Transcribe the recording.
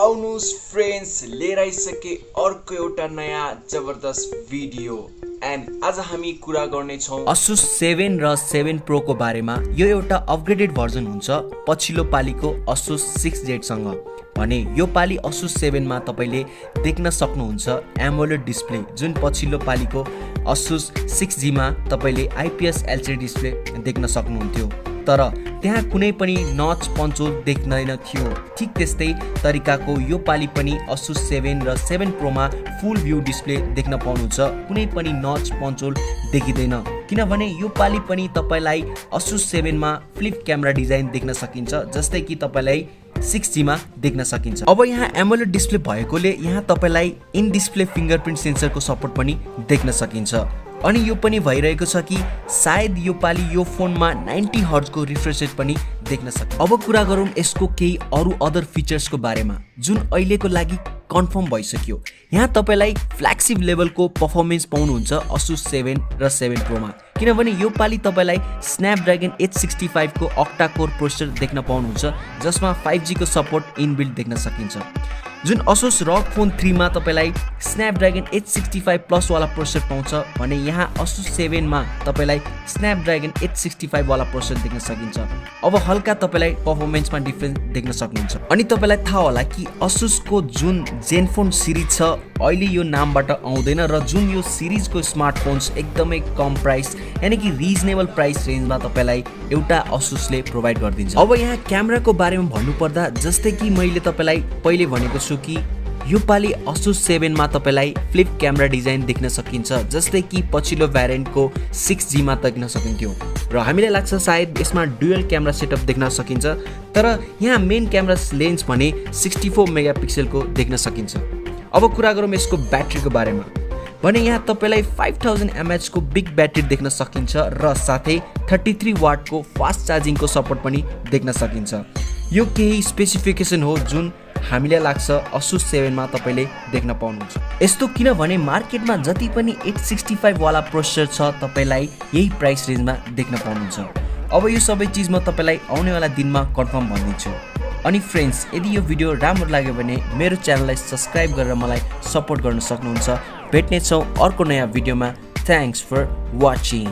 आउनुस् friends लिएर आइसके अर्को एउटा नयाँ जबरदस्त भिडियो एन्ड आज हामी कुरा गर्ने छौं Asus 7 र 7 Pro को बारेमा। यो एउटा अपग्रेडेड भर्जन हुन्छ पछिल्लो पालीको Asus 6Z सँग भने यो पाली Asus 7 मा तपाईले देख्न सक्नुहुन्छ AMOLED डिस्प्ले जुन पछिल्लो पालीको Asus 6G मा तपाईले IPS LCD डिस्प्ले देख्न सक्नुहुन्थ्यो तर त्यहाँ कुनै पनि नच पन्चोल देख्दैन थियो। ठीक त्यस्तै तरिकाको यो पाली पनि Asus 7 र 7 Pro मा फुल भ्यू डिस्प्ले देख्न पाउनुहुन्छ। कुनै पनि नच पन्चोल देखिदैन किनभने यो पाली पनि तपाईलाई Asus 7 मा फ्लिप क्यामेरा डिजाइन देख्न सकिन्छ जस्तै कि तपाईलाई 6G मा देख्न सकिन्छ। अब यहाँ AMOLED डिस्प्ले भएकोले यहाँ तपाईलाई इन डिस्प्ले फिंगरप्रिन्ट सेन्सरको सपोर्ट पनि देख्न सकिन्छ अनि यो पनि भइरहेको छ कि सायद यो पाली यो फोनमा 90 हर्ज को रिफ्रेश रेट पनि देख्न सकिन्छ। अब कुरा गरौँ यसको केही अरु अदर फिचर्स को बारेमा जुन अहिलेको लागि कन्फर्म भइसक्यो। यहाँ तपाईलाई फ्ल्यागशिप लेभलको परफर्मेन्स पाउनुहुन्छ Asus 7 र 7 Pro मा किनभने यो पाली तपाईलाई स्न्यापड्रागन 865 को अक्टा कोर प्रोसेसर देख्न पाउनुहुन्छ जसमा 5G को सपोर्ट इनबिल्ट देख्न सकिन्छ। जुन Asus ROG Phone 3 मा तपाईलाई स्न्यापड्रागन 865 प्लस वाला प्रोसेसर पाउँछ भने यहाँ Asus 7 मा तपाईलाई स्न्यापड्रागन 865 वाला प्रोसेसर देख्न सकिन्छ। अब हल्का तपाईलाई परफर्मेन्समा डिफरेन्स देख्न सक्नुहुन्छ। अनि तपाईलाई थाहा होला कि Asus को जुन Zenfone सिरिज छ अहिले यो नामबाट आउँदैन र जुन यो सिरिजको स्मार्टफोन्स एकदमै कम प्राइस यानी कि रिजनेबल प्राइस रेन्जमा तपाईलाई एउटा Asus ले प्रोवाइड गर्दिन्छ। अब यहाँ क्यामेराको बारेमा भन्नुपर्दा जस्तै कि मैले तपाईलाई पहिले भनेको छु कि यो पाली Asus 7 मा तपाईलाई फ्लिप क्यामेरा डिजाइन देख्न सकिन्छ जस्तै कि पछिल्लो भ्यारिएन्टको 6G मा देख्न सकिन्थ्यो र हामीलाई लाग्छ सायद यसमा डुअल क्यामेरा सेटअप देख्न सकिन्छ तर यहाँ मेन क्यामेरा लेन्स भने 64 मेगापिक्सल को देख्न सकिन्छ। अब कुरा गरौँ यसको ब्याट्रीको बारेमा भने यहाँ तपाईलाई 5000 mAh को बिग ब्याट्री देख्न सकिन्छ र साथै 33 वाट को फास्ट चार्जिङ को सपोर्ट पनि देख्न सकिन्छ। यो केही स्पेसिफिकेसन हो जुन हामीलाई लाग्छ Asus 7 मा तपाईले देख्न पाउनुहुन्छ। यस्तो किनभने मार्केटमा जति पनि 865 वाला प्रोसेसर छ तपाईलाई यही प्राइस रेन्जमा देख्न पाउनुहुन्छ। अब यो सबै चीज म तपाईलाई आउने वाला दिनमा कन्फर्म भनिदिन्छु। अनि फ्रेन्ड्स यदि यो भिडियो राम्रो लाग्यो भने मेरो च्यानललाई सब्स्क्राइब गरेर मलाई सपोर्ट गर्न सक्नुहुन्छ। भेट्ने छौं अर्को नयाँ भिडियोमा। Thanks for watching.